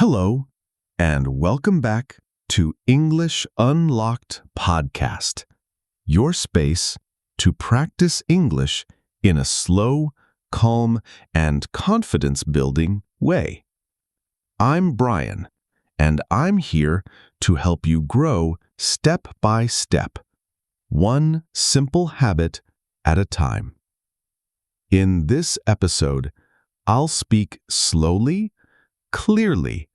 Hello, and welcome back to English Unlocked Podcast, your space to practice English in a slow, calm, and confidence-building way. I'm Brian, and I'm here to help you grow step by step, one simple habit at a time. In this episode, I'll speak slowly, clearly,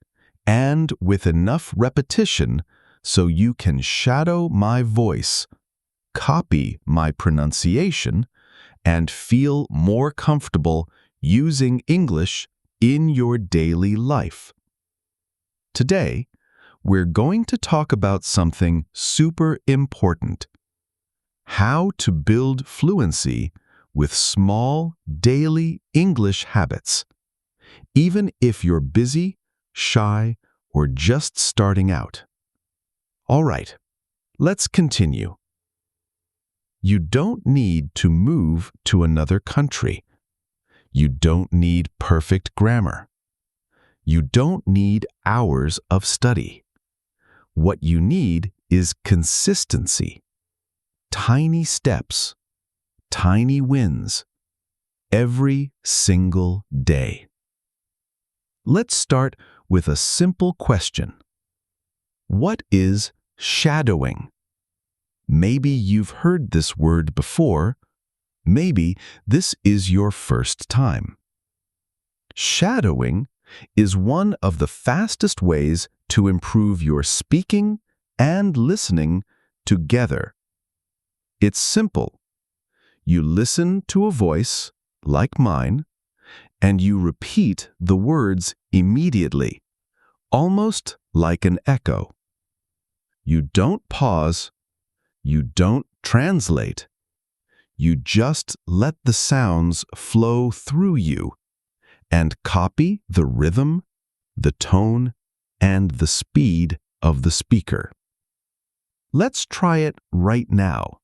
and with enough repetition so you can shadow my voice, copy my pronunciation, and feel more comfortable using English in your daily life. Today, we're going to talk about something super important: how to build fluency with small, daily English habits, even if you're busy, shy, or just starting out. All right, let's continue. You don't need to move to another country. You don't need perfect grammar. You don't need hours of study. What you need is consistency, tiny steps, tiny wins, every single day. Let's start with a simple question. What is shadowing? Maybe you've heard this word before. Maybe this is your first time. Shadowing is one of the fastest ways to improve your speaking and listening together. It's simple. You listen to a voice, like mine, and you repeat the words immediately, almost like an echo. You don't pause. You don't translate. You just let the sounds flow through you and copy the rhythm, the tone, and the speed of the speaker. Let's try it right now.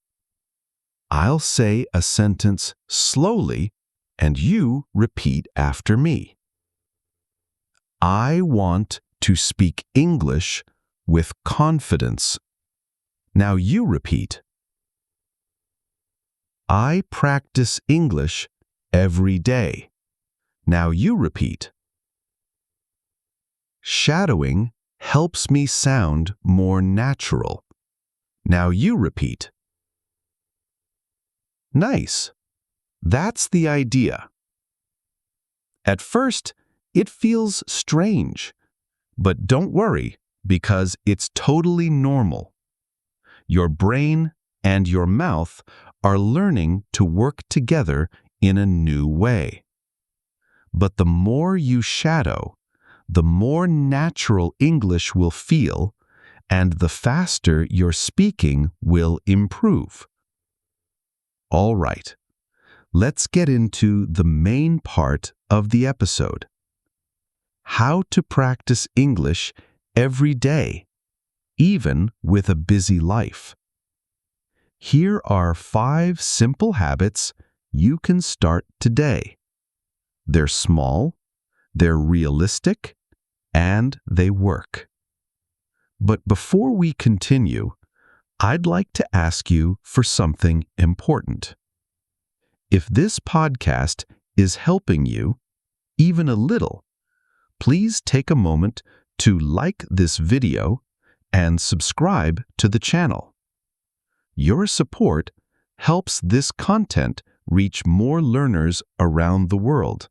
I'll say a sentence slowly, and you repeat after me. I want to speak English with confidence. Now you repeat. I practice English every day. Now you repeat. Shadowing helps me sound more natural. Now you repeat. Nice. That's the idea. At first, it feels strange, but don't worry, because it's totally normal. Your brain and your mouth are learning to work together in a new way. But the more you shadow, the more natural English will feel, and the faster your speaking will improve. All right. Let's get into the main part of the episode. How to practice English every day, even with a busy life. Here are 5 simple habits you can start today. They're small, they're realistic, and they work. But before we continue, I'd like to ask you for something important. If this podcast is helping you, even a little, please take a moment to like this video and subscribe to the channel. Your support helps this content reach more learners around the world,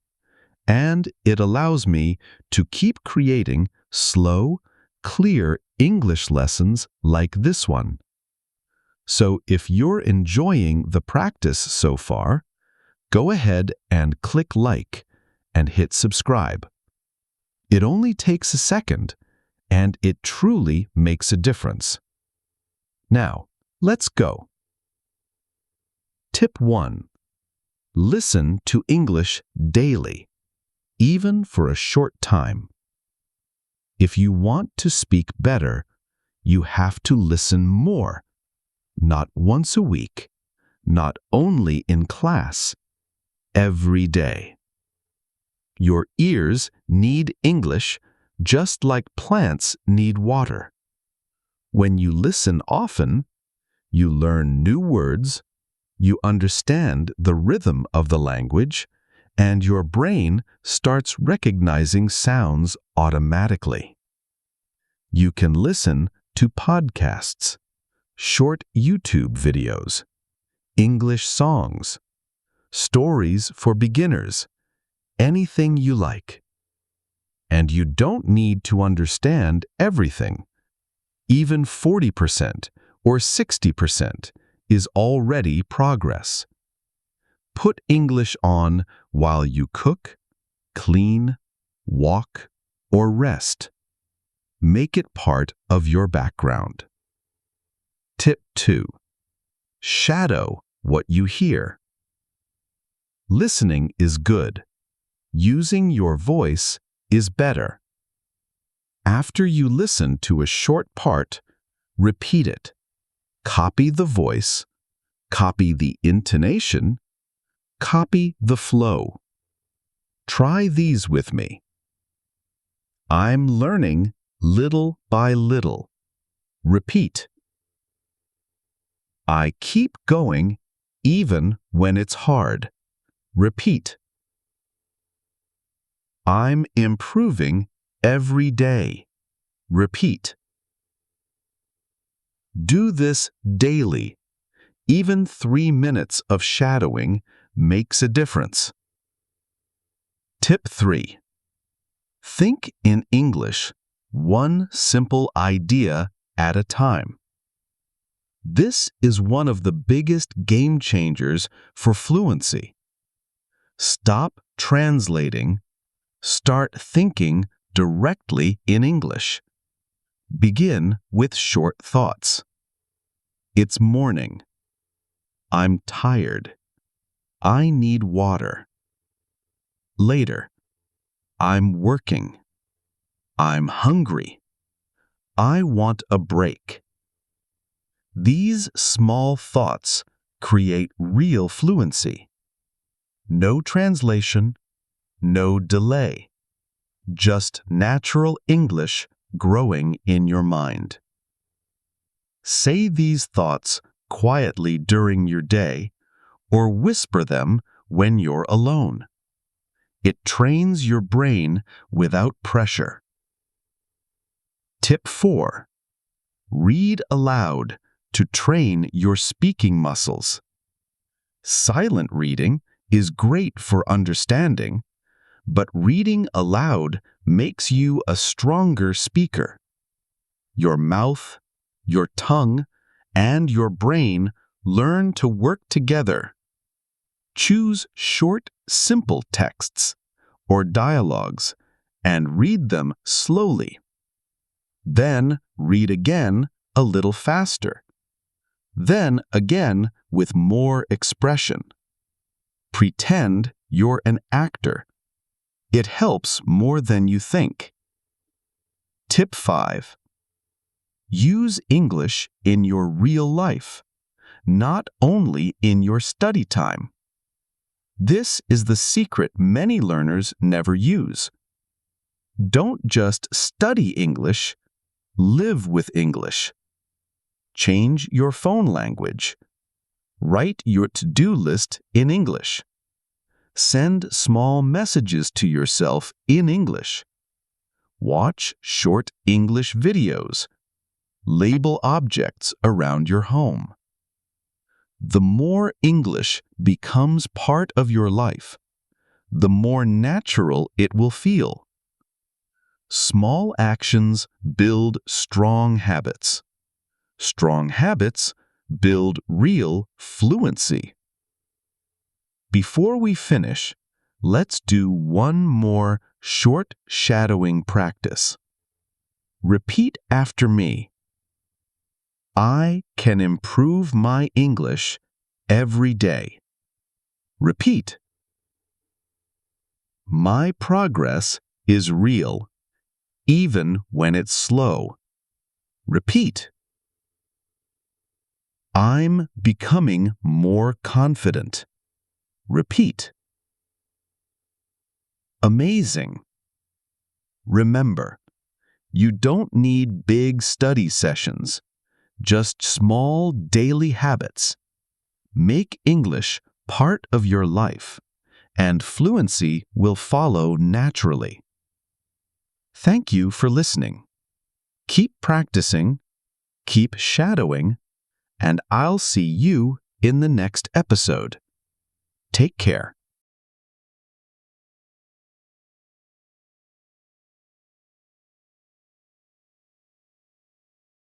and it allows me to keep creating slow, clear English lessons like this one. So if you're enjoying the practice so far, go ahead and click like and hit subscribe. It only takes a second, and it truly makes a difference. Now, let's go. Tip 1. Listen to English daily, even for a short time. If you want to speak better, you have to listen more, not once a week, not only in class, every day. Your ears need English just like plants need water. When you listen often, you learn new words, you understand the rhythm of the language, and your brain starts recognizing sounds automatically. You can listen to podcasts, short YouTube videos, English songs, stories for beginners, anything you like. And you don't need to understand everything. Even 40% or 60% is already progress. Put English on while you cook, clean, walk, or rest. Make it part of your background. Tip 2. Shadow what you hear. Listening is good. Using your voice is better. After you listen to a short part, repeat it. Copy the voice, copy the intonation, copy the flow. Try these with me. I'm learning little by little. Repeat. I keep going even when it's hard. Repeat. I'm improving every day. Repeat. Do this daily. Even 3 minutes of shadowing makes a difference. Tip 3. Think in English, one simple idea at a time. This is one of the biggest game changers for fluency. Stop translating. Start thinking directly in English. Begin with short thoughts. It's morning. I'm tired. I need water. Later. I'm working. I'm hungry. I want a break. These small thoughts create real fluency. No translation, no delay. Just natural English growing in your mind. Say these thoughts quietly during your day or whisper them when you're alone. It trains your brain without pressure. Tip 4. Read aloud to train your speaking muscles. Silent reading is great for understanding, but reading aloud makes you a stronger speaker. Your mouth, your tongue, and your brain learn to work together. Choose short, simple texts or dialogues and read them slowly. Then read again a little faster. Then again with more expression. Pretend you're an actor. It helps more than you think. Tip 5. Use English in your real life, not only in your study time. This is the secret many learners never use. Don't just study English, live with English. Change your phone language. Write your to-do list in English. Send small messages to yourself in English. Watch short English videos. Label objects around your home. The more English becomes part of your life, the more natural it will feel. Small actions build strong habits. Strong habits build real fluency. Before we finish, let's do one more short shadowing practice. Repeat after me. I can improve my English every day. Repeat. My progress is real, even when it's slow. Repeat. I'm becoming more confident. Repeat. Amazing. Remember, You don't need big study sessions, just small daily habits. Make English part of your life, and fluency will follow naturally. Thank you for listening. Keep practicing, keep shadowing, and I'll see you in the next episode. Take care.